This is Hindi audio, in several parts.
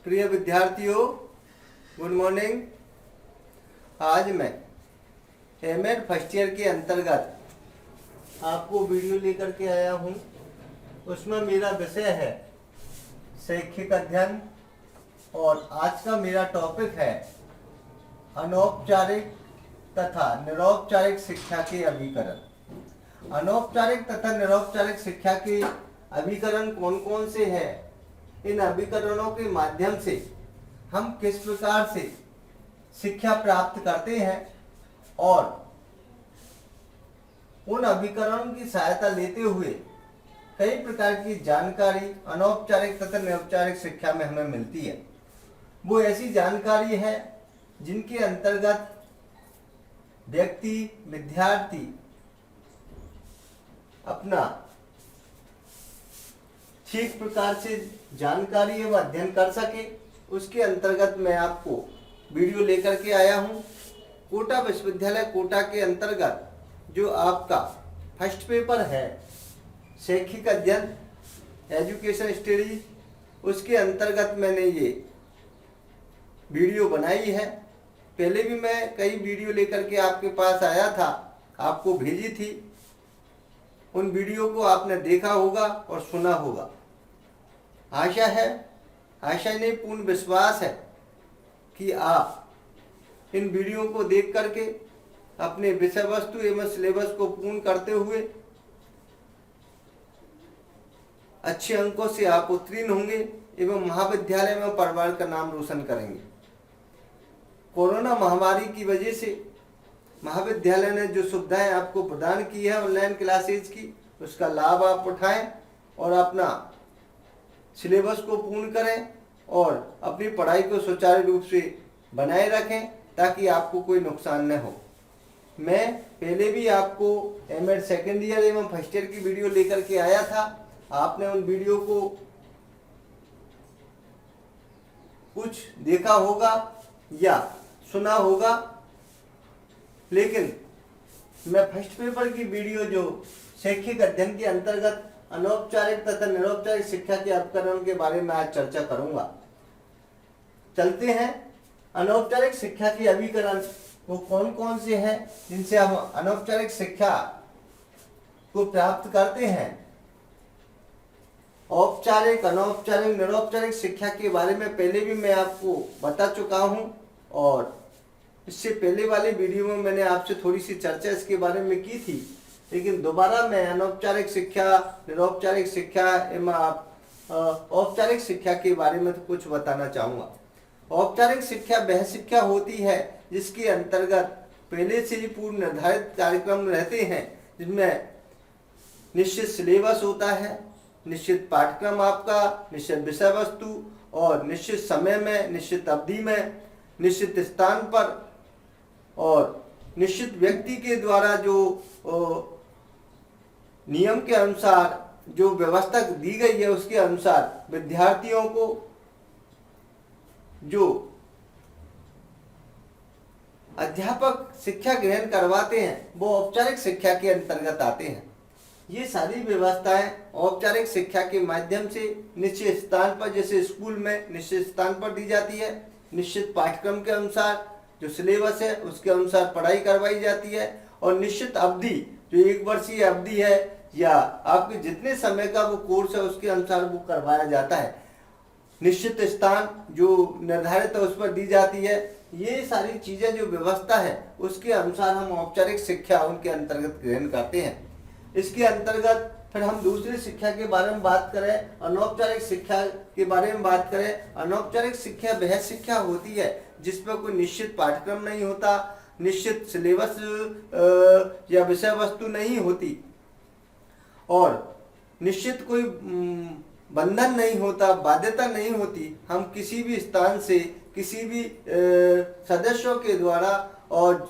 प्रिय विद्यार्थियों, गुड मॉर्निंग। आज मैं एमएड फर्स्ट ईयर के अंतर्गत आपको वीडियो लेकर के आया हूं। उसमें मेरा विषय है शैक्षिक अध्ययन और आज का मेरा टॉपिक है अनौपचारिक तथा निरौपचारिक शिक्षा के अभिकरण। अनौपचारिक तथा निरौपचारिक शिक्षा के अभिकरण कौन कौन से हैं? इन अभिकरणों के माध्यम से हम किस प्रकार से शिक्षा प्राप्त करते हैं और उन अभिकरणों की सहायता लेते हुए कई प्रकार की जानकारी अनौपचारिक तथा निरौपचारिक शिक्षा में हमें मिलती है। वो ऐसी जानकारी है जिनके अंतर्गत व्यक्ति विद्यार्थी अपना ठीक प्रकार से जानकारी एवं अध्ययन कर सके, उसके अंतर्गत मैं आपको वीडियो लेकर के आया हूं। कोटा विश्वविद्यालय कोटा के अंतर्गत जो आपका फर्स्ट पेपर है शैक्षिक अध्ययन एजुकेशन स्टडी, उसके अंतर्गत मैंने ये वीडियो बनाई है। पहले भी मैं कई वीडियो लेकर के आपके पास आया था, आपको भेजी थी। उन वीडियो को आपने देखा होगा और सुना होगा। आशा नहीं पूर्ण विश्वास है कि आप इन वीडियो को देख करके अपने विषय वस्तु एवं सिलेबस को पूर्ण करते हुए अच्छे अंकों से आप उत्तीर्ण होंगे एवं महाविद्यालय में परिवार का नाम रोशन करेंगे। कोरोना महामारी की वजह से महाविद्यालय ने जो सुविधाएं आपको प्रदान की है ऑनलाइन क्लासेज की, उसका लाभ आप उठाएं और अपना सिलेबस को पूर्ण करें और अपनी पढ़ाई को सुचारू रूप से बनाए रखें ताकि आपको कोई नुकसान न हो। मैं पहले भी आपको एमएड सेकेंड ईयर एवं फर्स्ट ईयर की वीडियो लेकर के आया था। आपने उन वीडियो को कुछ देखा होगा या सुना होगा, लेकिन मैं फर्स्ट पेपर की वीडियो जो शैक्षिक अध्ययन के अंतर्गत अनौपचारिक तथा निरौपचारिक शिक्षा के अभिकरण के बारे में आज चर्चा करूंगा। चलते हैं। अनौपचारिक शिक्षा के अभिकरण वो कौन कौन से हैं जिनसे हम अनौपचारिक शिक्षा को प्राप्त करते हैं। औपचारिक, अनौपचारिक, निरौपचारिक शिक्षा के बारे में पहले भी मैं आपको बता चुका हूं और इससे पहले वाले वीडियो में मैंने आपसे थोड़ी सी चर्चा इसके बारे में की थी, लेकिन दोबारा मैं अनौपचारिक शिक्षा, निरौपचारिक शिक्षा एवं औपचारिक शिक्षा के बारे में तो कुछ बताना चाहूँगा। औपचारिक शिक्षा वह शिक्षा होती है जिसके अंतर्गत पहले से ही पूर्व निर्धारित कार्यक्रम रहते हैं, जिसमें निश्चित सिलेबस होता है, निश्चित पाठ्यक्रम आपका, निश्चित विषय वस्तु और निश्चित समय में, निश्चित अवधि में, निश्चित स्थान पर और निश्चित व्यक्ति के द्वारा जो नियम के अनुसार जो व्यवस्था दी गई है उसके अनुसार विद्यार्थियों को जो अध्यापक शिक्षा ग्रहण करवाते हैं वो औपचारिक शिक्षा के अंतर्गत आते हैं। ये सारी व्यवस्थाएं औपचारिक शिक्षा के माध्यम से निश्चित स्थान पर, जैसे स्कूल में निश्चित स्थान पर दी जाती है, निश्चित पाठ्यक्रम के अनुसार जो सिलेबस है उसके अनुसार पढ़ाई करवाई जाती है और निश्चित अवधि जो 1 वर्षीय अवधि है या आपके जितने समय का वो कोर्स है उसके अनुसार वो करवाया जाता है। निश्चित स्थान जो निर्धारित है उस पर दी जाती है। ये सारी चीजें जो व्यवस्था है उसके अनुसार हम औपचारिक शिक्षा उनके अंतर्गत ग्रहण करते हैं। इसके अंतर्गत फिर हम दूसरी शिक्षा के बारे में बात करें, अनौपचारिक शिक्षा के बारे में बात करें। अनौपचारिक शिक्षा वह शिक्षा होती है जिसमें कोई निश्चित पाठ्यक्रम नहीं होता, निश्चित सिलेबस या विषय वस्तु नहीं होती और निश्चित कोई बंधन नहीं होता, बाध्यता नहीं होती। हम किसी भी स्थान से किसी भी सदस्यों के द्वारा और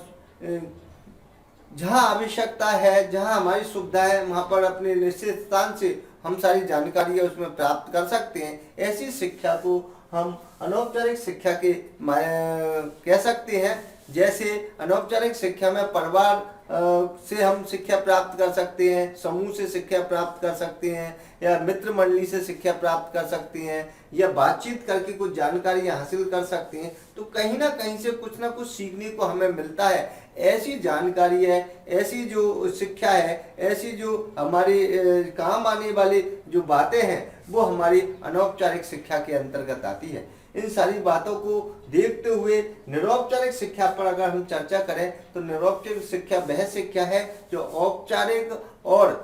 जहाँ आवश्यकता है, जहाँ हमारी सुविधा है, वहाँ पर अपने निश्चित स्थान से हम सारी जानकारी है उसमें प्राप्त कर सकते हैं। ऐसी शिक्षा को हम अनौपचारिक शिक्षा के कह सकते हैं। जैसे अनौपचारिक शिक्षा में परिवार से हम शिक्षा प्राप्त कर सकते हैं, समूह से शिक्षा प्राप्त कर सकते हैं, या मित्र मंडली से शिक्षा प्राप्त कर सकते हैं, या बातचीत करके कुछ जानकारी हासिल कर सकते हैं। तो कहीं ना कहीं से कुछ ना कुछ सीखने को हमें मिलता है। ऐसी जानकारी है, ऐसी जो शिक्षा है, ऐसी जो हमारी काम आने वाली जो बातें हैं, वो हमारी अनौपचारिक शिक्षा के अंतर्गत आती है। इन सारी बातों को देखते हुए निरौपचारिक शिक्षा पर अगर हम चर्चा करें तो निरौपचारिक शिक्षा वह शिक्षा है जो औपचारिक और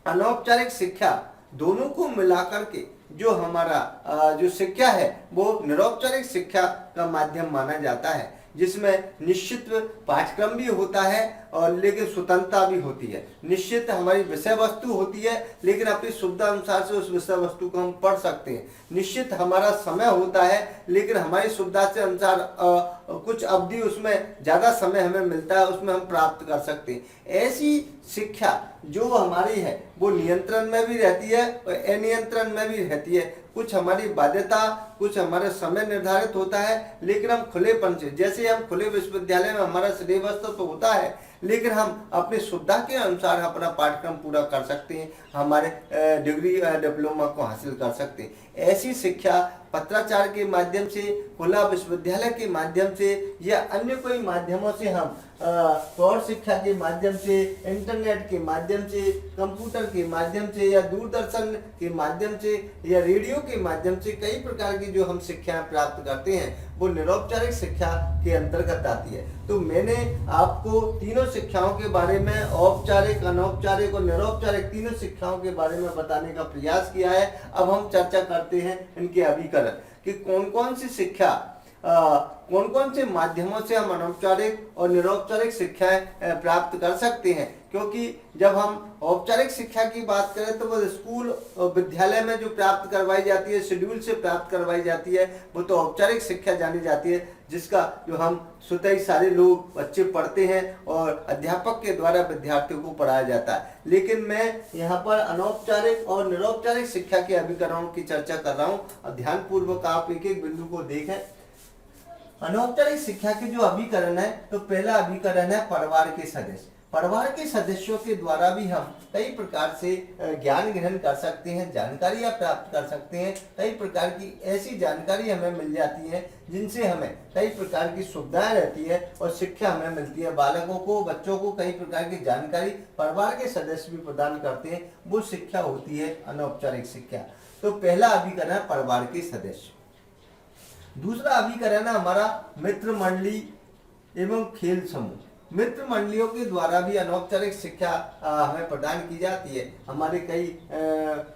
अनौपचारिक शिक्षा दोनों को मिलाकर के जो हमारा जो शिक्षा है वो निरौपचारिक शिक्षा का माध्यम माना जाता है, जिसमें निश्चित पाठ्यक्रम भी होता है और लेकिन स्वतंत्रता भी होती है। निश्चित हमारी विषय वस्तु होती है, लेकिन अपनी सुविधा अनुसार से उस विषय वस्तु को हम पढ़ सकते हैं। निश्चित हमारा समय होता है, लेकिन हमारी सुविधा से अनुसार कुछ अवधि उसमें ज़्यादा समय हमें मिलता है, उसमें हम प्राप्त कर सकते हैं। ऐसी शिक्षा जो हमारी है वो नियंत्रण में भी रहती है और अनियंत्रण में भी रहती है। कुछ हमारी बाध्यता, कुछ हमारा समय निर्धारित होता है, लेकिन हम खुलेपन से, जैसे हम खुले विश्वविद्यालय में हमारा सिलेबस तो होता है, लेकिन हम अपनी सुविधा के अनुसार अपना पाठ्यक्रम पूरा कर सकते हैं, हमारे डिग्री डिप्लोमा को हासिल कर सकते हैं। ऐसी शिक्षा पत्राचार के माध्यम से, खुला विश्वविद्यालय के माध्यम से, या अन्य कोई माध्यमों से हम प्रौढ़ शिक्षा के माध्यम से, इंटरनेट के माध्यम से, कंप्यूटर के माध्यम से, या दूरदर्शन के माध्यम से, या रेडियो के माध्यम से कई प्रकार की जो हम शिक्षाएं प्राप्त करते हैं वो निरौपचारिक शिक्षा के अंतर्गत आती है। तो मैंने आपको तीनों शिक्षाओं के बारे में, औपचारिक, अनौपचारिक और निरौपचारिक तीनों शिक्षाओं के बारे में बताने का प्रयास किया है। अब हम चर्चा करते हैं इनके अभिकरण कि कौन कौन सी शिक्षा, कौन कौन से माध्यमों से हम अनौपचारिक और निरौपचारिक शिक्षाएं प्राप्त कर सकते हैं। क्योंकि जब हम औपचारिक शिक्षा की बात करें तो वो स्कूल विद्यालय में जो प्राप्त करवाई जाती है, शेड्यूल से प्राप्त करवाई जाती है, वो तो औपचारिक शिक्षा जानी जाती है, जिसका जो हम स्वतः ही सारे लोग बच्चे पढ़ते हैं और अध्यापक के द्वारा विद्यार्थियों को पढ़ाया जाता है। लेकिन मैं यहाँ पर अनौपचारिक और निरौपचारिक शिक्षा के अभिकरणों की चर्चा कर रहा हूँ और ध्यानपूर्वक आप एक एक बिंदु को देखें। अनौपचारिक शिक्षा के जो अभिकरण है, तो पहला अभिकरण है परिवार के सदस्य। परिवार के सदस्यों के द्वारा भी हम कई प्रकार से ज्ञान ग्रहण कर सकते हैं, जानकारियां प्राप्त कर सकते हैं। कई प्रकार की ऐसी जानकारी हमें मिल जाती है जिनसे हमें कई प्रकार की सुविधाएं रहती है और शिक्षा हमें मिलती है। बालकों को, बच्चों को कई प्रकार की जानकारी परिवार के सदस्य भी प्रदान करते हैं, वो शिक्षा होती है अनौपचारिक शिक्षा। तो पहला अभिकरण है परिवार के सदस्य। दूसरा अभिकरण है हमारा मित्र मंडली एवं खेल समूह। मित्र मंडलियों के द्वारा भी अनौपचारिक शिक्षा हमें प्रदान की जाती है। हमारे कई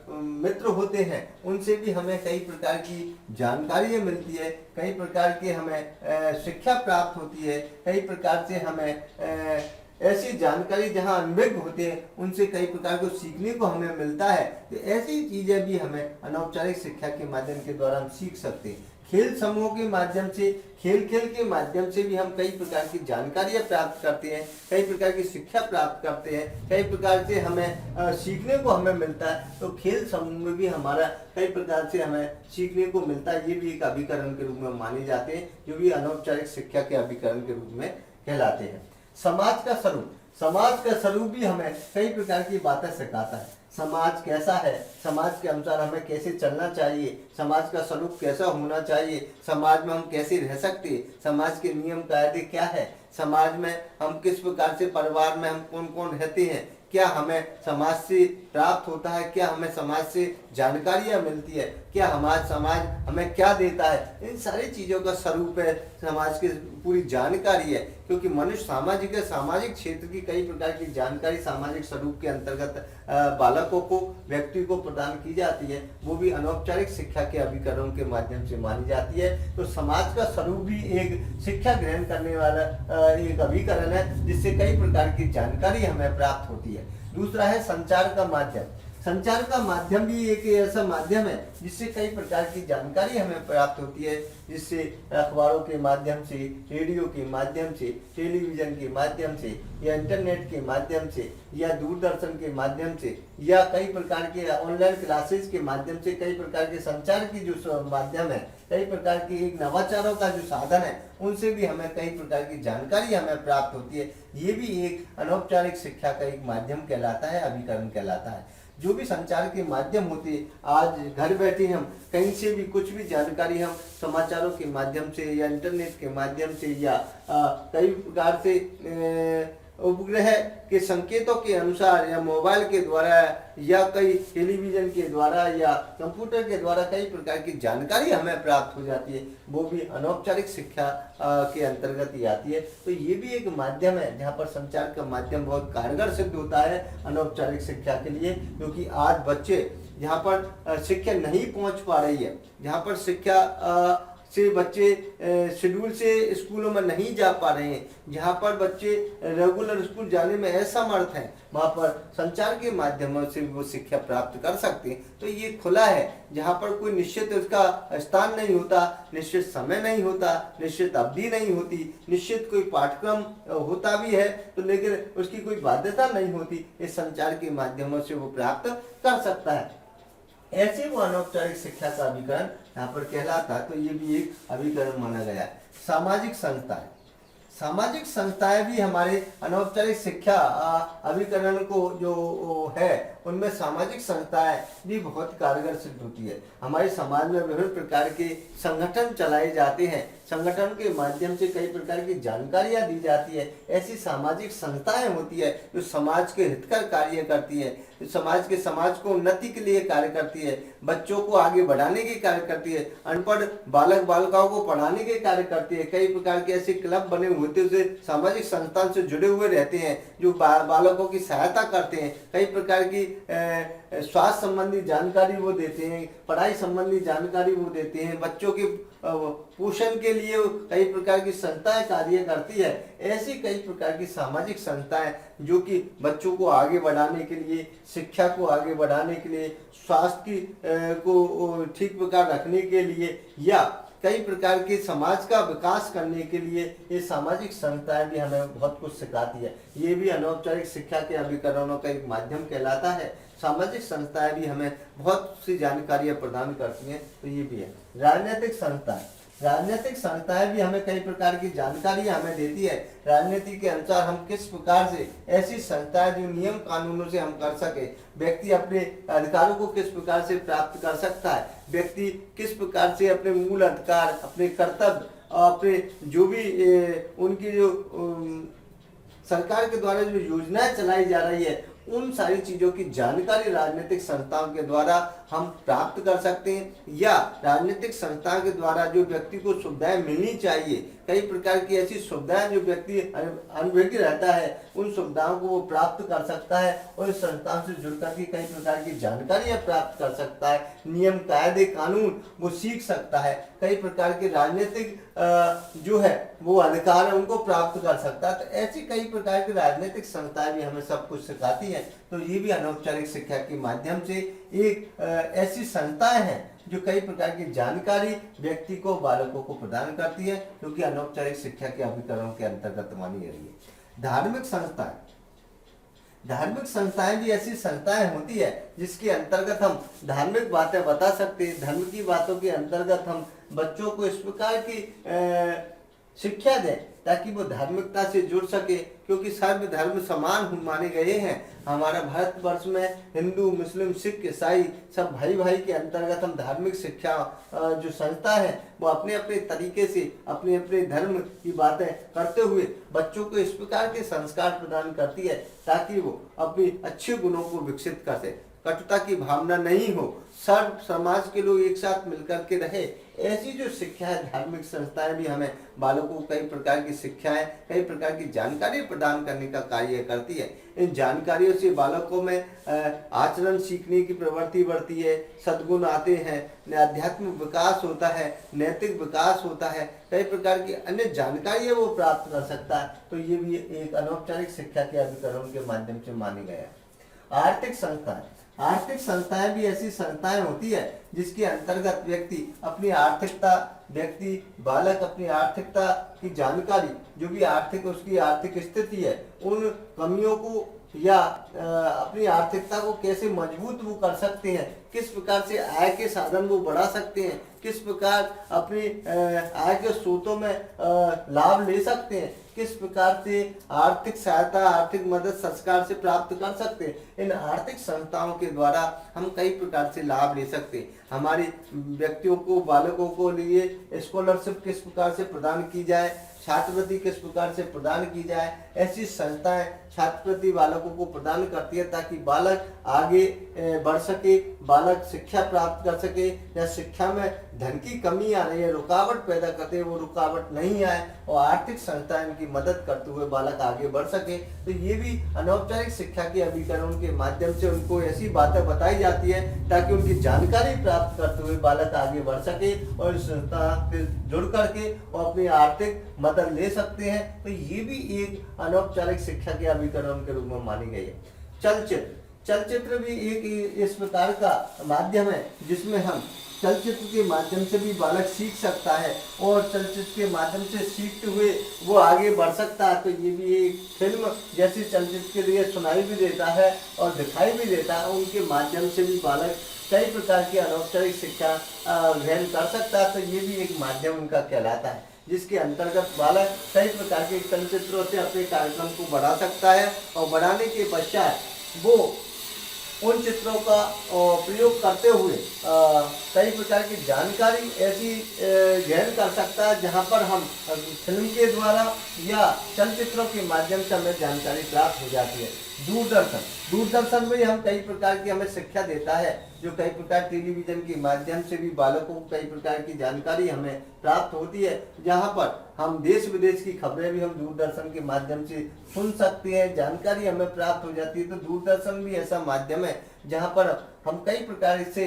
मित्र होते हैं, उनसे भी हमें कई प्रकार की जानकारियाँ मिलती है, कई प्रकार की हमें शिक्षा प्राप्त होती है, कई प्रकार से हमें ऐसी जानकारी जहाँ अनुभव होते हैं उनसे कई प्रकार को सीखने को हमें मिलता है। तो ऐसी चीज़ें भी हमें अनौपचारिक शिक्षा के माध्यम के द्वारा हम सीख सकते हैं। खेल समूह के माध्यम से, खेल के माध्यम से भी हम कई प्रकार की जानकारियाँ प्राप्त करते हैं, कई प्रकार की शिक्षा प्राप्त करते हैं, कई प्रकार से हमें सीखने को हमें मिलता है। तो खेल समूह में भी हमारा कई प्रकार से हमें सीखने को मिलता है। ये भी एक अभिकरण के रूप में माने जाते हैं, जो भी अनौपचारिक शिक्षा के अभिकरण के रूप में कहलाते हैं। समाज का स्वरूप, समाज का स्वरूप भी हमें कई प्रकार की बातें सिखाता है। समाज कैसा है, समाज के अनुसार हमें कैसे चलना चाहिए, समाज का स्वरूप कैसा होना चाहिए, समाज में हम कैसे रह सकते हैं, समाज के नियम कायदे क्या है, समाज में हम किस प्रकार से, परिवार में हम कौन कौन रहते हैं, क्या हमें समाज से प्राप्त होता है, क्या हमें समाज से जानकारियाँ मिलती है, क्या समाज हमें क्या देता है। इन सारी चीज़ों का स्वरूप है, समाज की पूरी जानकारी है। क्योंकि मनुष्य सामाजिक है, सामाजिक क्षेत्र की कई प्रकार की जानकारी सामाजिक स्वरूप के अंतर्गत बालकों को, व्यक्ति को प्रदान की जाती है, वो भी अनौपचारिक शिक्षा के अभिकरणों के माध्यम से मानी जाती है। तो समाज का स्वरूप भी एक शिक्षा ग्रहण करने वाला एक अभिकरण है, जिससे कई प्रकार की जानकारी हमें प्राप्त होती है। दूसरा है संचार का माध्यम। संचार का माध्यम भी एक ऐसा माध्यम है जिससे कई प्रकार की जानकारी हमें प्राप्त होती है, जिससे अखबारों के माध्यम से, रेडियो के माध्यम से, टेलीविजन के माध्यम से, या इंटरनेट के माध्यम से, या दूरदर्शन के माध्यम से, या कई प्रकार के ऑनलाइन क्लासेस के माध्यम से, कई प्रकार के संचार की जो माध्यम है, कई प्रकार की एक नवाचारों का जो साधन है, उनसे भी हमें कई प्रकार की जानकारी हमें प्राप्त होती है। ये भी एक अनौपचारिक शिक्षा का एक माध्यम कहलाता है, अभिकरण कहलाता है। जो भी संचार के माध्यम होते हैं, आज घर बैठे हम कहीं से भी कुछ भी जानकारी हम समाचारों के माध्यम से, या इंटरनेट के माध्यम से, या कई प्रकार से उपग्रह के संकेतों के अनुसार, या मोबाइल के द्वारा, या कई टेलीविजन के द्वारा, या कंप्यूटर के द्वारा कई प्रकार की जानकारी हमें प्राप्त हो जाती है। वो भी अनौपचारिक शिक्षा के अंतर्गत ही आती है। तो ये भी एक माध्यम है जहाँ पर संचार का माध्यम बहुत कारगर सिद्ध होता है अनौपचारिक शिक्षा के लिए, क्योंकि आज बच्चे जहाँ पर शिक्षा नहीं पहुँच पा रही है, जहाँ पर शिक्षा से बच्चे शेड्यूल से स्कूलों में नहीं जा पा रहे हैं, जहाँ पर बच्चे रेगुलर स्कूल जाने में असमर्थ हैं, वहाँ पर संचार के माध्यमों से वो शिक्षा प्राप्त कर सकते हैं। तो ये खुला है, जहाँ पर कोई निश्चित उसका स्थान नहीं होता, निश्चित समय नहीं होता, निश्चित अवधि नहीं होती, निश्चित कोई पाठ्यक्रम होता भी है तो लेकिन उसकी कोई बाध्यता नहीं होती, इस संचार के माध्यमों से वो प्राप्त कर सकता है। ऐसे वो अनौपचारिक शिक्षा का अभिकरण यहाँ पर कहलाता, तो ये भी एक अभिकरण माना गया है। सामाजिक संस्थाएं, सामाजिक संस्थाएं भी हमारे अनौपचारिक शिक्षा अभिकरण को जो है, उनमें सामाजिक संस्थाएं भी बहुत कारगर सिद्ध होती है। हमारे समाज में विभिन्न प्रकार के संगठन चलाए जाते हैं, संगठन के माध्यम से कई प्रकार की जानकारियां दी जाती है। ऐसी सामाजिक संस्थाएं होती है जो समाज के हितकर कार्य करती है, समाज को उन्नति के लिए कार्य करती है, बच्चों को आगे बढ़ाने के कार्य करती है, अनपढ़ बालक बालिकाओं को पढ़ाने के कार्य करती है। कई प्रकार के ऐसे क्लब बने होते हुए सामाजिक संस्थान से जुड़े हुए रहते हैं जो बालकों की सहायता करते हैं। कई प्रकार की स्वास्थ्य संबंधी जानकारी वो देते हैं, पढ़ाई संबंधी जानकारी वो देते हैं, बच्चों के पोषण के लिए कई प्रकार की संस्थाएं कार्य करती है। ऐसी कई प्रकार की सामाजिक संस्थाएं जो कि बच्चों को आगे बढ़ाने के लिए, शिक्षा को आगे बढ़ाने के लिए, स्वास्थ्य की को ठीक प्रकार रखने के लिए, या कई प्रकार के समाज का विकास करने के लिए ये सामाजिक संस्थाएं भी हमें बहुत कुछ सिखाती है। ये भी अनौपचारिक शिक्षा के अभिकरणों का एक माध्यम कहलाता है। सामाजिक संस्थाएं भी हमें बहुत सी जानकारियां प्रदान करती हैं, तो ये भी है। राजनीतिक संस्थाएं, राजनीतिक संस्थाएं भी हमें कई प्रकार की जानकारी हमें देती है। राजनीति के अनुसार हम किस प्रकार से ऐसी संस्थाएं जो नियम कानूनों से हम कर सके, व्यक्ति अपने अधिकारों को किस प्रकार से प्राप्त कर सकता है, व्यक्ति किस प्रकार से अपने मूल अधिकार, अपने कर्तव्य, अपने जो भी उनकी जो सरकार के द्वारा जो योजनाएं चलाई जा रही है, उन सारी चीजों की जानकारी राजनीतिक संस्थाओं के द्वारा हम प्राप्त कर सकते हैं। या राजनीतिक संस्थाओं के द्वारा जो व्यक्ति को सुविधाएं मिलनी चाहिए, कई प्रकार की ऐसी सुविधाएं जो व्यक्ति अनुभवी रहता है, उन सुविधाओं को वो प्राप्त कर सकता है और इस संस्थाओं से जुड़कर के कई प्रकार की जानकारियां प्राप्त कर सकता है। नियम कायदे कानून वो सीख सकता है, कई प्रकार के राजनीतिक जो है वो अधिकार है उनको प्राप्त कर सकता है। तो ऐसी कई प्रकार की राजनीतिक संस्थाएं भी हमें सब कुछ सिखाती है। तो ये भी अनौपचारिक शिक्षा के माध्यम से एक ऐसी संस्थाएं हैं जो कई प्रकार की जानकारी व्यक्ति को, बालकों को प्रदान करती है, क्योंकि अनौपचारिक शिक्षा के अभिकरणों के अंतर्गत मानी जा रही है। धार्मिक संस्थाएं, धार्मिक संस्थाएं भी ऐसी संस्थाएं होती है जिसके अंतर्गत हम धार्मिक बातें बता सकते हैं। धर्म की बातों के अंतर्गत हम बच्चों को इस प्रकार की शिक्षा दें ताकि वो धार्मिकता से जुड़ सके, क्योंकि सर्व धर्म समान माने गए हैं। हमारा भारतवर्ष में हिंदू, मुस्लिम, सिख, ईसाई सब भाई भाई के अंतर्गत हम धार्मिक शिक्षा जो संस्था है वो अपने अपने तरीके से अपने अपने धर्म की बातें करते हुए बच्चों को इस प्रकार के संस्कार प्रदान करती है ताकि वो अपनी अच्छे गुणों को विकसित कर सके, कटुता की भावना नहीं हो, सर्व समाज के लोग एक साथ मिलकर के रहे। ऐसी जो शिक्षा है, धार्मिक संस्थाएं भी हमें बालकों को कई प्रकार की शिक्षाएं, कई प्रकार की जानकारी प्रदान करने का कार्य करती है। इन जानकारियों से बालकों में आचरण सीखने की प्रवृत्ति बढ़ती है, सद्गुण आते हैं, आध्यात्मिक विकास होता है, नैतिक विकास होता है, कई प्रकार की अन्य जानकारियां वो प्राप्त कर सकता है। तो ये भी एक अनौपचारिक शिक्षा के अभिकरण के माध्यम से मानी गया है। आर्थिक संस्थाएं, आर्थिक संस्थाएं भी ऐसी संस्थाएं होती है जिसके अंतर्गत व्यक्ति अपनी आर्थिकता, व्यक्ति बालक अपनी आर्थिकता की जानकारी, जो भी आर्थिक उसकी आर्थिक स्थिति है, उन कमियों को या अपनी आर्थिकता को कैसे मजबूत वो कर सकते हैं, किस प्रकार से आय के साधन वो बढ़ा सकते हैं, किस प्रकार अपनी आय के स्रोतों में लाभ ले सकते हैं, किस प्रकार से आर्थिक सहायता, आर्थिक मदद सरकार से प्राप्त कर सकते हैं। इन आर्थिक संस्थाओं के द्वारा हम कई प्रकार से लाभ ले सकते हैं। हमारे व्यक्तियों को, बालकों को लिए स्कॉलरशिप किस प्रकार से प्रदान की जाए, छात्रवृत्ति किस प्रकार से प्रदान की जाए, ऐसी संस्थाएं छात्रवृत्ति बालकों को प्रदान करती है ताकि बालक आगे बढ़ सके, बालक शिक्षा प्राप्त कर सके, या शिक्षा में धन की कमी आ रही है, रुकावट पैदा करते हैं, वो रुकावट नहीं आए और आर्थिक संस्थाएं इनकी मदद करते हुए बालक आगे बढ़ सके। तो ये भी अनौपचारिक शिक्षा के अभिकरण के माध्यम से उनको ऐसी बातें बताई जाती है ताकि उनकी जानकारी प्राप्त करते हुए बालक आगे बढ़ सके और इस संस्था से जुड़ करके और अपनी आर्थिक मदद ले सकते हैं। तो ये भी एक अनौपचारिक शिक्षा के अभिकरण के रूप में मानी गई है। चलचित्र भी एक इस प्रकार का माध्यम है जिसमें हम चलचित्र के माध्यम से भी बालक सीख सकता है और चलचित्र के माध्यम से सीखते हुए वो आगे बढ़ सकता है। तो ये भी एक फिल्म जैसे चलचित्र के लिए सुनाई भी देता है और दिखाई भी देता है, उनके माध्यम से भी बालक कई प्रकार की अनौपचारिक शिक्षा ग्रहण कर सकता है। तो ये भी एक माध्यम उनका कहलाता है जिसके अंतर्गत बालक कई प्रकार के चलचित्रों से अपने कार्यक्रम को बढ़ा सकता है और बढ़ाने के पश्चात वो उन चित्रों का प्रयोग करते हुए कई प्रकार की जानकारी ऐसी ग्रहण कर सकता है जहां पर हम फिल्म के द्वारा या चलचित्रों के माध्यम से हमें जानकारी प्राप्त हो जाती है। दूरदर्शन में हम कई प्रकार की हमें शिक्षा देता है, जो कई प्रकार टेलीविजन के माध्यम से भी बालकों को कई प्रकार की जानकारी हमें प्राप्त होती है, जहां पर हम देश विदेश की खबरें भी हम दूरदर्शन के माध्यम से सुन सकते हैं, जानकारी हमें प्राप्त हो जाती है। तो दूरदर्शन भी ऐसा माध्यम है जहां पर हम कई प्रकार से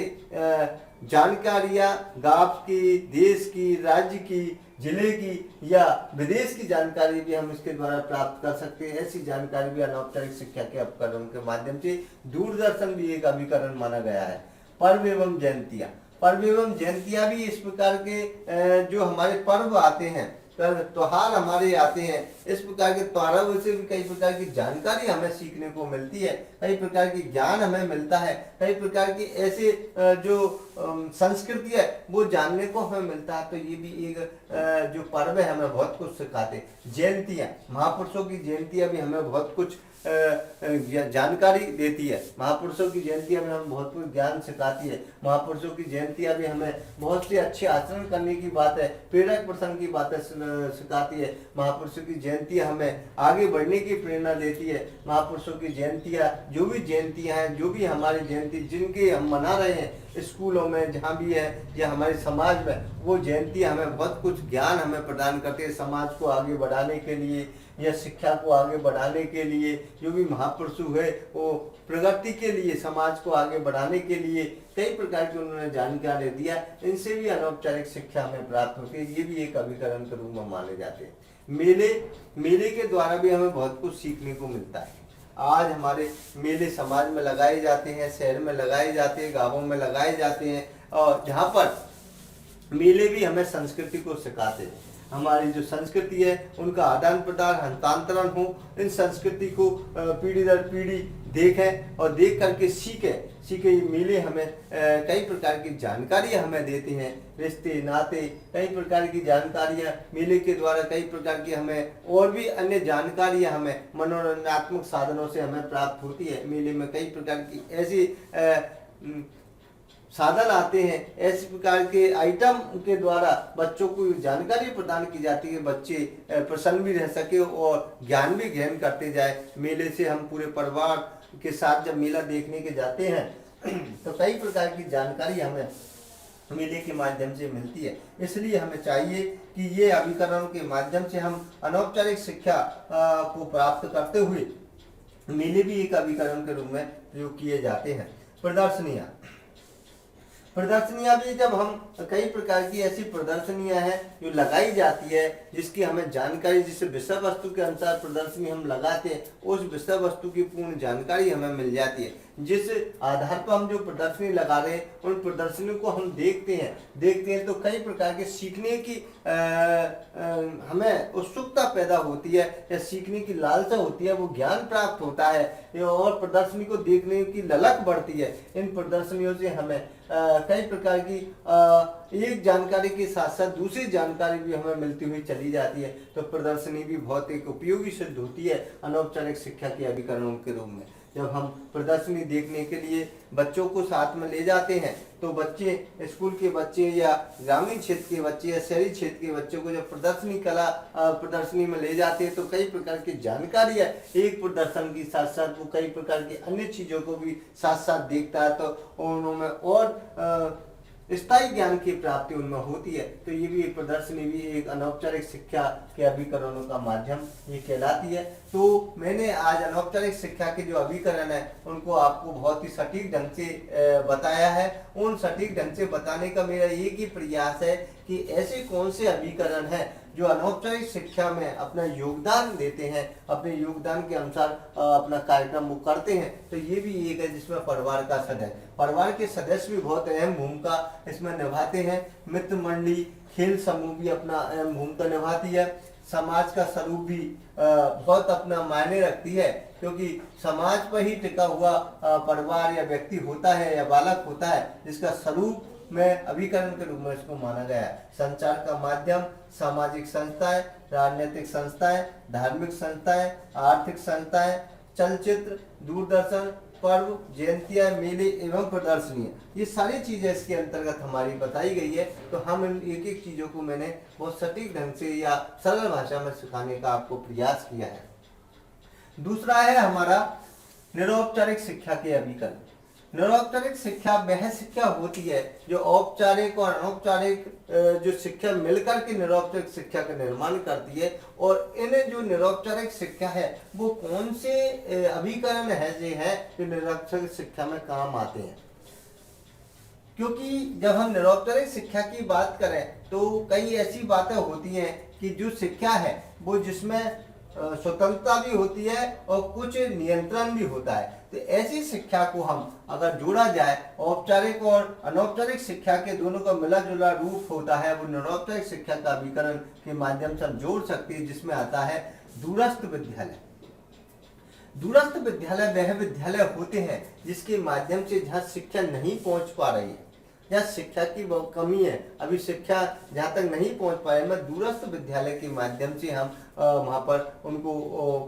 जानकारियां गांव की, देश की, राज्य की, जिले की या विदेश की जानकारी भी हम इसके द्वारा प्राप्त कर सकते हैं। ऐसी जानकारी भी अनौपचारिक शिक्षा के उपकरण के माध्यम से दूरदर्शन भी एक अभिकरण माना गया है। पर्व एवं जयंतियां भी इस प्रकार के जो हमारे पर्व आते हैं, त्योहार हमारे आते हैं, इस प्रकार के त्योहारों से भी कई प्रकार की जानकारी हमें सीखने को मिलती है, कई प्रकार की ज्ञान हमें मिलता है, कई प्रकार की ऐसे जो संस्कृति है वो जानने को हमें मिलता है। तो ये भी एक जो पर्व है हमें बहुत कुछ सिखाते। जयंतियां, महापुरुषों की जयंतियां भी हमें बहुत कुछ जानकारी देती है। महापुरुषों की जयंतियां में हमें बहुत कुछ ज्ञान सिखाती है। महापुरुषों की जयंतियां भी हमें बहुत से अच्छे आचरण करने की बात है, प्रेरक प्रसंग की बातें सिखाती है। महापुरुषों की जयंतियां हमें आगे बढ़ने की प्रेरणा देती है। महापुरुषों की जयंतियां, जो भी जयंतियां हैं, जो भी हमारी जयंती जिनके हम मना रहे हैं स्कूलों में जहाँ भी है या हमारे समाज में, वो जयंती हमें बहुत कुछ ज्ञान हमें प्रदान करते हैं समाज को आगे बढ़ाने के लिए या शिक्षा को आगे बढ़ाने के लिए। जो भी महापुरुष है वो प्रगति के लिए, समाज को आगे बढ़ाने के लिए कई प्रकार की उन्होंने जानकारी दिया, इनसे भी अनौपचारिक शिक्षा हमें प्राप्त होती है। ये भी एक अभिकरण के रूप में माने जाते हैं। मेले के द्वारा भी हमें बहुत कुछ सीखने को मिलता है। आज हमारे मेले समाज में लगाए जाते हैं, शहर में लगाए जाते हैं, गांवों में लगाए जाते हैं, और जहाँ पर मेले भी हमें संस्कृति को सिखाते हैं। हमारी जो संस्कृति है उनका आदान प्रदान, हस्तांतरण हो, इन संस्कृति को पीढ़ी दर पीढ़ी देखें और देख करके सीखें। ये मेले हमें कई प्रकार की जानकारी हमें देते हैं, रिश्ते नाते, कई प्रकार की जानकारियां मेले के द्वारा, कई प्रकार की हमें और भी अन्य जानकारियां हमें मनोरंजनात्मक साधनों से हमें प्राप्त होती है। मेले में कई प्रकार की ऐसी साधन आते हैं, ऐसे प्रकार के आइटम के द्वारा बच्चों को जानकारी प्रदान की जाती है, बच्चे प्रसन्न भी रह सके और ज्ञान भी ग्रहण करते जाए। मेले से हम पूरे परिवार के साथ जब मेला देखने के जाते हैं तो कई प्रकार की जानकारी हमें मेले के माध्यम से मिलती है। इसलिए हमें चाहिए कि ये अभिकरणों के माध्यम से हम अनौपचारिक शिक्षा को प्राप्त करते हुए मेले भी एक अभिकरण के रूप में प्रयोग किए जाते हैं। प्रदर्शनियां भी, जब हम कई प्रकार की ऐसी प्रदर्शनियां हैं जो लगाई जाती है जिसकी हमें जानकारी, जिस विषय वस्तु के अनुसार प्रदर्शनी हम लगाते हैं उस विषय वस्तु की पूर्ण जानकारी हमें मिल जाती है। जिस आधार पर हम जो प्रदर्शनी लगा रहे हैं उन प्रदर्शनियों को हम देखते हैं तो कई प्रकार के सीखने की हमें उत्सुकता पैदा होती है या सीखने की लालसा होती है, वो ज्ञान प्राप्त होता है और प्रदर्शनी को देखने की ललक बढ़ती है। इन प्रदर्शनियों से हमें कई प्रकार की एक जानकारी के साथ साथ दूसरी जानकारी भी हमें मिलती हुई चली जाती है। तो प्रदर्शनी भी बहुत एक उपयोगी सिद्ध होती है अनौपचारिक शिक्षा के अभिकरणों के रूप में। जब हम प्रदर्शनी देखने के लिए बच्चों को साथ में ले जाते हैं तो बच्चे, स्कूल के बच्चे या ग्रामीण क्षेत्र के बच्चे या शहरी क्षेत्र के बच्चों को जब प्रदर्शनी में ले जाते हैं तो कई प्रकार की जानकारी है, एक प्रदर्शन के साथ साथ वो कई प्रकार की अन्य चीजों को भी साथ साथ देखता है, तो उनमें और स्थायी ज्ञान की प्राप्ति उनमें होती है। तो ये भी प्रदर्शनी भी एक अनौपचारिक शिक्षा के अभिकरणों का माध्यम ये कहलाती है। तो मैंने आज अनौपचारिक शिक्षा के जो अभिकरण है उनको आपको बहुत ही सटीक ढंग से बताया है। उन सटीक ढंग से बताने का मेरा एक ही प्रयास है कि ऐसे कौन से अभिकरण हैं जो अनौपचारिक शिक्षा में अपना योगदान देते हैं, अपने योगदान के अनुसार अपना कार्यक्रम वो करते हैं। तो ये भी एक है जिसमें परिवार का सदस्य, परिवार के सदस्य भी बहुत अहम भूमिका इसमें निभाते हैं। मित्र मंडली, खेल समूह भी अपना अहम भूमिका निभाती है। समाज का स्वरूप भी बहुत अपना मायने रखती है, क्योंकि समाज पर ही टिका हुआ परिवार या व्यक्ति होता है या बालक होता है जिसका स्वरूप में अभिकरण के रूप में इसको माना गया है। संचार का माध्यम सामाजिक संस्थाएं, राजनीतिक संस्थाएं, धार्मिक संस्थाएं, आर्थिक संस्थाएं, चलचित्र, दूरदर्शन, पर्व, जयंतियां, मेले एवं प्रदर्शनियां, ये सारी चीजें इसके अंतर्गत हमारी बताई गई है। तो हम इन एक एक चीजों को मैंने बहुत सटीक ढंग से या सरल भाषा में सिखाने का आपको प्रयास किया है। दूसरा है हमारा निरौपचारिक शिक्षा के अभिकरण। निरौपचारिक शिक्षा वह शिक्षा होती है जो औपचारिक और अनौपचारिक जो शिक्षा मिलकर के निरौपचारिक शिक्षा का निर्माण करती है। और इन जो निरौपचारिक शिक्षा है वो कौन से अभिकरण है जो निरौपचारिक शिक्षा में काम आते हैं। क्योंकि जब हम निरौपचारिक शिक्षा की बात करें तो कई ऐसी बातें होती हैं कि जो शिक्षा है वो जिसमें स्वतंत्रता भी होती है और कुछ नियंत्रण भी होता है। तो ऐसी शिक्षा को हम अगर जोड़ा जाए, औपचारिक और अनौपचारिक शिक्षा के दोनों का मिला जुला रूप होता है, वो निरौपचारिक शिक्षा का अभिकरण के माध्यम से हम जोड़ सकते हैं, जिसमें आता है दूरस्थ विद्यालय। दूरस्थ विद्यालय वह विद्यालय होते हैं जिसके माध्यम से जहाँ शिक्षा नहीं पहुँच पा रही है या शिक्षा की बहुत कमी है, अभी शिक्षा जहाँ तक नहीं पहुँच पाए, मैं दूरस्थ विद्यालय के माध्यम से हम वहाँ पर उनको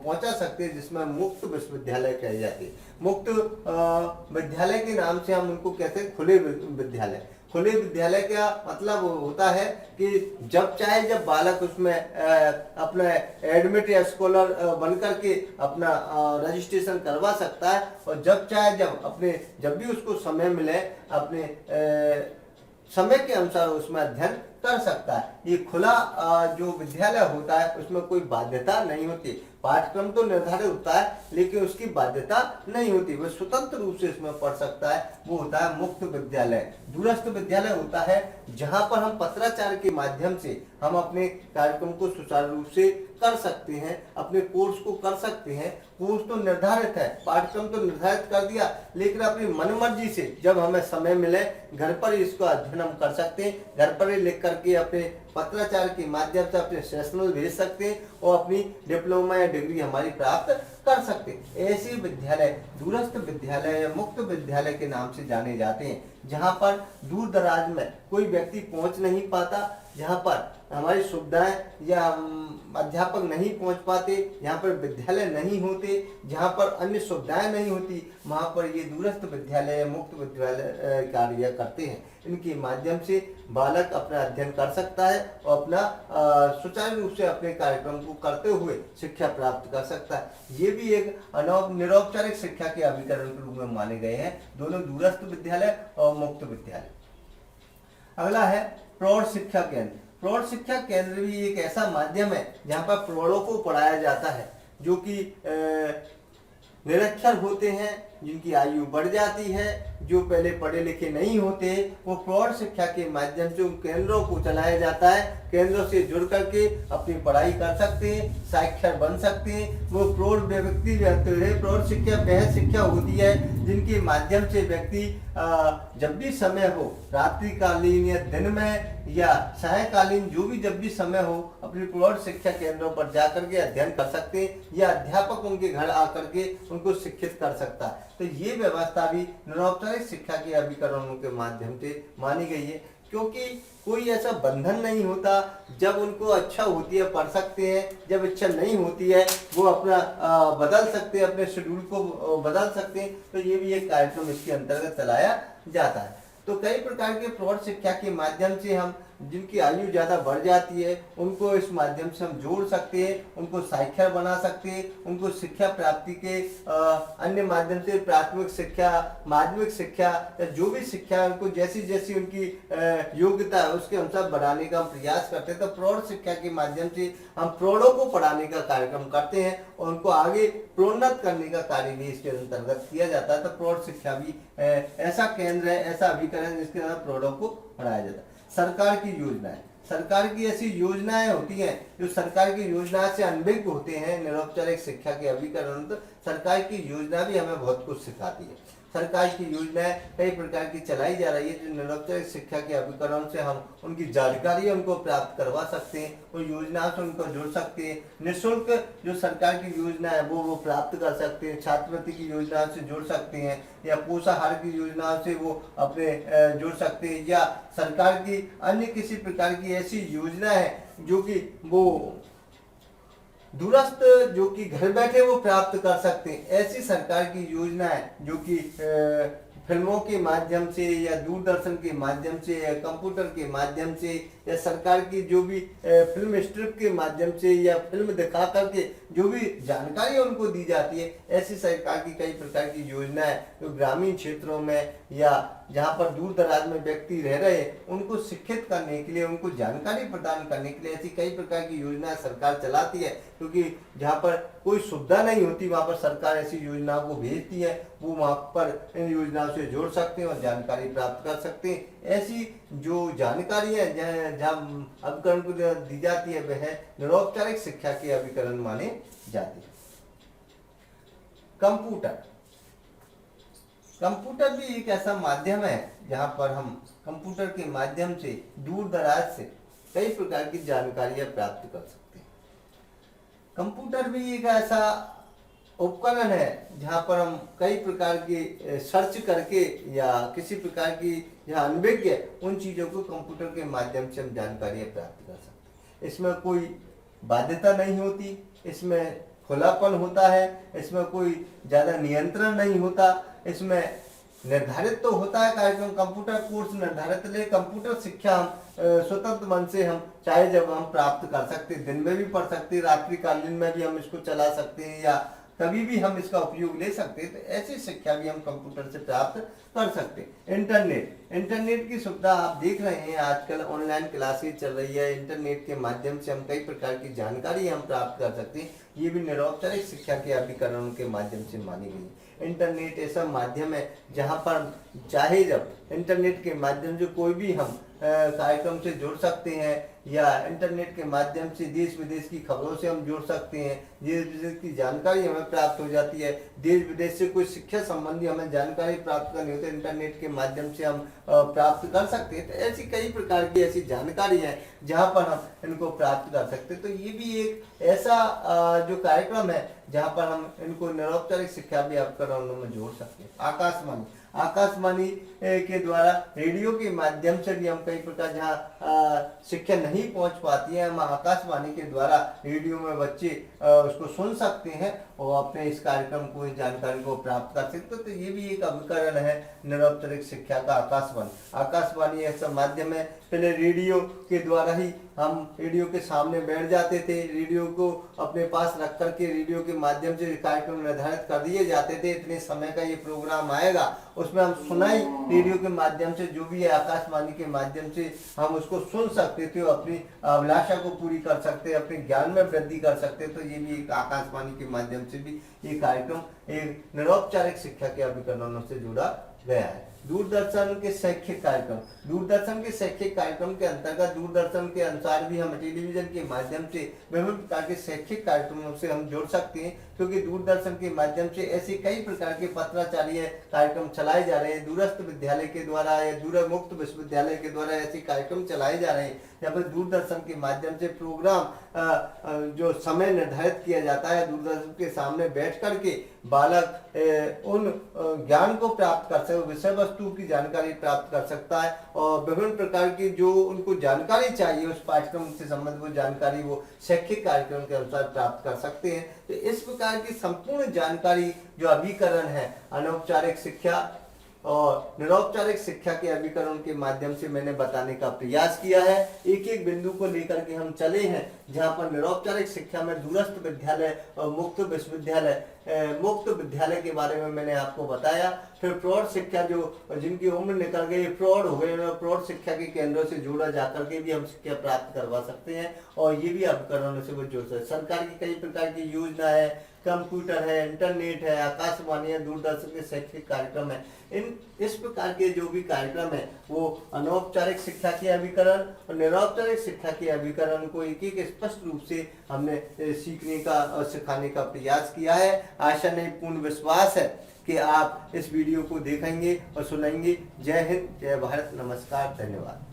पहुँचा सकते हैं, जिसमें मुक्त विश्वविद्यालय कहे जाते हैं। मुक्त विद्यालय के नाम से हम उनको कहते हैं खुले विद्यालय। खुले विद्यालय का मतलब होता है कि जब चाहे जब बालक उसमें अपना एडमिट या स्कॉलर बन करके अपना रजिस्ट्रेशन करवा सकता है, और जब चाहे जब भी उसको समय मिले अपने समय के अनुसार उसमें अध्ययन कर सकता है। ये खुला जो विद्यालय होता है उसमें कोई बाध्यता नहीं होती, पाठ्यक्रम तो निर्धारित होता है लेकिन उसकी बाध्यता नहीं होती, वह स्वतंत्र रूप से इसमें पढ़ सकता है। वो होता है मुक्त विद्यालय। दूरस्थ विद्यालय होता है जहां पर हम पत्राचार के माध्यम से हम अपने कार्यक्रम को सुचारू रूप से कर सकते हैं, अपने कोर्स को कर सकते हैं। कोर्स तो निर्धारित है, पाठ्यक्रम तो निर्धारित कर दिया, लेकिन अपनी मनमर्जी से जब हमें समय मिले घर पर ही इसको अध्ययन हम कर सकते हैं। घर पर ही लिख करके अपने पत्राचार के माध्यम से अपने सेशनल भेज सकते हैं और अपनी डिप्लोमा या डिग्री हमारी प्राप्त कर सकते हैं। ऐसे विद्यालय दूरस्थ विद्यालय या मुक्त विद्यालय के नाम से जाने जाते हैं, जहां पर दूर दराज में कोई व्यक्ति पहुंच नहीं पाता, जहां पर हमारी सुविधाएं या अध्यापक नहीं पहुंच पाते, जहां पर विद्यालय नहीं होते, जहां पर अन्य सुविधाएं नहीं होती, वहां पर ये दूरस्थ विद्यालय या मुक्त विद्यालय कार्य करते हैं। इनके माध्यम से बालक अपना अध्ययन कर सकता है और अपना सुचारू रूप से अपने कार्यक्रम को करते हुए शिक्षा प्राप्त कर सकता है। ये भी एक निरौपचारिक शिक्षा के अभिकरण के रूप में माने गए हैं, दोनों दूरस्थ विद्यालय और मुक्त विद्यालय। अगला है प्रौढ़ शिक्षा केंद्र। प्रौढ़ शिक्षा केंद्र भी एक ऐसा माध्यम है जहाँ पर प्रौढ़ों को पढ़ाया जाता है, जो कि निरक्षर होते हैं, जिनकी आयु बढ़ जाती है, जो पहले पढ़े लिखे नहीं होते, वो प्रौढ़ शिक्षा के माध्यम से उन केंद्रों को चलाया जाता है। केंद्रों से जुड़ करके अपनी पढ़ाई कर सकते हैं, साक्षर बन सकते हैं। वो प्रौढ़ व्यक्ति रहते हैं। प्रौढ़ शिक्षा वह शिक्षा होती है जिनके माध्यम से व्यक्ति जब भी समय हो, रात्रिकालीन या दिन में या सायंकालीन, जो भी जब भी समय हो, अपनी प्रौढ़ शिक्षा केंद्रों पर जाकर के अध्ययन कर सकते हैं या अध्यापक उनके घर आकर के उनको शिक्षित कर सकता है। तो ये व्यवस्था भी निरौपचारिक शिक्षा के अभिकरणों के माध्यम से मानी गई है, क्योंकि कोई ऐसा बंधन नहीं होता। जब उनको अच्छा होती है पढ़ सकते हैं, जब इच्छा नहीं होती है वो अपना बदल सकते हैं, अपने शेड्यूल को बदल सकते हैं। तो ये भी एक कार्यक्रम इसके अंतर्गत चलाया जाता है। तो कई प्रकार के प्रौढ़ शिक्षा के माध्यम से हम, जिनकी आयु ज़्यादा बढ़ जाती है, उनको इस माध्यम से हम जोड़ सकते हैं, उनको साक्षर बना सकते हैं, उनको शिक्षा प्राप्ति के अन्य माध्यम से प्राथमिक शिक्षा, माध्यमिक शिक्षा या जो भी शिक्षा उनको जैसी जैसी उनकी योग्यता है उसके अनुसार बढ़ाने का हम प्रयास करते हैं। तो प्रौढ़ शिक्षा के माध्यम से हम प्रौढ़ों को पढ़ाने का कार्यक्रम करते हैं और उनको आगे प्रोन्नत करने का कार्य भी इसके अंतर्गत किया जाता है। तो प्रौढ़ शिक्षा भी ऐसा केंद्र है, ऐसा अभिकरण जिसके द्वारा प्रौढ़ों को पढ़ाया जाता है। सरकार की योजनाएं, सरकार की ऐसी योजनाएं होती हैं जो सरकार की योजना से अनभिज्ञ होते हैं निरौपचारिक शिक्षा के अभिकरण। तो सरकार की योजना भी हमें बहुत कुछ सिखाती है। सरकार की योजनाएं कई प्रकार की चलाई जा रही है जो निरौपचारिक शिक्षा के अभिकरण से हम उनकी जानकारी उनको प्राप्त करवा सकते हैं, उन योजना से उनको जुड़ सकते हैं। निःशुल्क जो सरकार की योजना है वो प्राप्त कर सकते हैं, छात्रवृत्ति की योजना से जुड़ सकते हैं या पोषाहार की योजना से वो अपने जुड़ सकते हैं, या सरकार की अन्य किसी प्रकार की ऐसी योजना है जो कि वो दूरस्थ, जो कि घर बैठे वो प्राप्त कर सकते हैं। ऐसी सरकार की योजना है जो कि फिल्मों के माध्यम से या दूरदर्शन के माध्यम से या कंप्यूटर के माध्यम से या सरकार की जो भी फिल्म स्ट्रिप के माध्यम से या फिल्म दिखा करके जो भी जानकारी उनको दी जाती है, ऐसी सरकार की कई प्रकार की योजनाएं जो ग्रामीण क्षेत्रों में या जहाँ पर दूर दराज में व्यक्ति रह रहे हैं उनको शिक्षित करने के लिए, उनको जानकारी प्रदान करने के लिए ऐसी कई प्रकार की योजनाएं सरकार चलाती है। क्योंकि जहाँ पर कोई सुविधा नहीं होती वहाँ पर सरकार ऐसी योजनाओं को भेजती है, वो वहाँ पर इन योजनाओं से जोड़ सकते हैं और जानकारी प्राप्त कर सकते हैं। ऐसी जो जानकारी है जहाँ अभिकरण को दी जाती है वह निरौपचारिक शिक्षा के अभिकरण माने जाते हैं। कंप्यूटर भी एक ऐसा माध्यम है जहाँ पर हम कंप्यूटर के माध्यम से दूर दराज से कई प्रकार की जानकारियां प्राप्त कर सकते हैं। कंप्यूटर भी एक ऐसा उपकरण है जहाँ पर हम कई प्रकार की सर्च करके या किसी प्रकार की जहाँ अनभिज्ञ है उन चीज़ों को कंप्यूटर के माध्यम से हम जानकारियाँ प्राप्त कर सकते हैं। इसमें कोई बाध्यता नहीं होती, इसमें खुलापन होता है, इसमें कोई ज़्यादा नियंत्रण नहीं होता, इसमें निर्धारित तो होता है कार्यक्रम, कंप्यूटर कोर्स निर्धारित ले कंप्यूटर शिक्षा हम स्वतंत्र मन से हम चाहे जब हम प्राप्त कर सकते, दिन में भी पढ़ सकते, रात्रिकालीन में भी हम इसको चला सकते हैं या कभी भी हम इसका उपयोग ले सकते हैं। तो ऐसी शिक्षा भी हम कंप्यूटर से प्राप्त कर सकते हैं। इंटरनेट की सुविधा आप देख रहे हैं, आजकल ऑनलाइन क्लासेस चल रही है, इंटरनेट के माध्यम से हम कई प्रकार की जानकारी हम प्राप्त कर सकते हैं। ये भी निरौपचारिक शिक्षा के अभिकरणों के माध्यम से मानी गई है। इंटरनेट ऐसा माध्यम है जहाँ पर चाहे जब इंटरनेट के माध्यम से कोई भी हम कार्यक्रम से जुड़ सकते हैं या इंटरनेट के माध्यम से देश विदेश की खबरों से हम जुड़ सकते हैं, देश विदेश की जानकारी हमें प्राप्त हो जाती है। देश विदेश से कोई शिक्षा संबंधी हमें जानकारी प्राप्त करनी होती है, इंटरनेट के माध्यम से हम प्राप्त कर सकते हैं। तो ऐसी कई प्रकार की ऐसी जानकारी है जहाँ पर हम इनको प्राप्त कर सकते हैं। तो ये भी एक ऐसा जो कार्यक्रम है जहाँ पर हम इनको निरौपचारिक शिक्षा भी उपकरणों में जोड़ सकते हैं। आकाशवाणी के द्वारा रेडियो के माध्यम से भी हम कई प्रकार जहाँ शिक्षा नहीं पहुँच पाती है, हम आकाशवाणी के द्वारा रेडियो में बच्चे उसको सुन सकते हैं और अपने इस कार्यक्रम को, इस जानकारी को प्राप्त कर सकते। तो ये भी एक अभिकरण है निरौपचारिक शिक्षा का आकाशवाणी ऐसा माध्यम है। पहले रेडियो के द्वारा ही हम रेडियो के सामने बैठ जाते थे, रेडियो को अपने पास रख करके रेडियो के माध्यम से कार्यक्रम निर्धारित कर दिए जाते थे, इतने समय का ये प्रोग्राम आएगा, उसमें हम सुनाई रेडियो के माध्यम से जो भी है आकाशवाणी के माध्यम से हम उसको सुन सकते थे, अपनी अभिलाषा को पूरी कर सकते, अपने ज्ञान में वृद्धि कर सकते। तो ये भी एक आकाशवाणी के माध्यम से भी ये कार्यक्रम एक निरौपचारिक शिक्षा के अभिकरणों से जुड़ा गया है। दूरदर्शन के शैक्षिक कार्यक्रम, दूरदर्शन के शैक्षिक कार्यक्रम के अंतर्गत दूरदर्शन के अनुसार भी हम टेलीविजन के माध्यम से विभिन्न प्रकार के शैक्षिक कार्यक्रमों से हम जुड़ सकते हैं, क्योंकि दूरदर्शन के माध्यम से ऐसे कई प्रकार के पत्राचार्य कार्यक्रम चलाए जा रहे हैं। दूरस्थ विद्यालय के द्वारा या दूर मुक्त विश्वविद्यालय के द्वारा ऐसे कार्यक्रम चलाए जा रहे हैं यहाँ पर दूरदर्शन के माध्यम से प्रोग्राम जो समय निर्धारित किया जाता है, दूरदर्शन के सामने बैठ करके बालक उन ज्ञान को प्राप्त कर सकते, विषय वस्तु की जानकारी प्राप्त कर सकता है और विभिन्न प्रकार की जो उनको जानकारी चाहिए उस पाठ्यक्रम से संबंधित वो जानकारी वो शैक्षिक कार्यक्रम के अनुसार प्राप्त कर सकते हैं। तो इस प्रकार की संपूर्ण जानकारी जो अभिकरण है अनौपचारिक शिक्षा और निरौपचारिक शिक्षा के अभिकरण के माध्यम से मैंने बताने का प्रयास किया है। एक एक बिंदु को लेकर के हम चले हैं, जहां पर निरौपचारिक शिक्षा में दूरस्थ विद्यालय और मुक्त विद्यालय के बारे में मैंने आपको बताया। फिर प्रौढ़ शिक्षा जो जिनकी उम्र निकल गई, प्रौढ़ हो गए, प्रौढ़ शिक्षा के केंद्रों से जोड़ा जाकर के भी हम शिक्षा प्राप्त करवा सकते हैं और ये भी अभिकरणों से वो जुड़ सकते हैं। सरकार की कई प्रकार की योजना है, कंप्यूटर है, इंटरनेट है, आकाशवाणी है, दूरदर्शन के शैक्षिक कार्यक्रम है। इस प्रकार के जो भी कार्यक्रम है वो अनौपचारिक शिक्षा के अभिकरण और निरौपचारिक शिक्षा के अभिकरण को एक एक स्पष्ट रूप से हमने सीखने का और सिखाने का प्रयास किया है। आशा नहीं पूर्ण विश्वास है कि आप इस वीडियो को देखेंगे और सुनेंगे। जय हिंद, जय भारत, नमस्कार, धन्यवाद।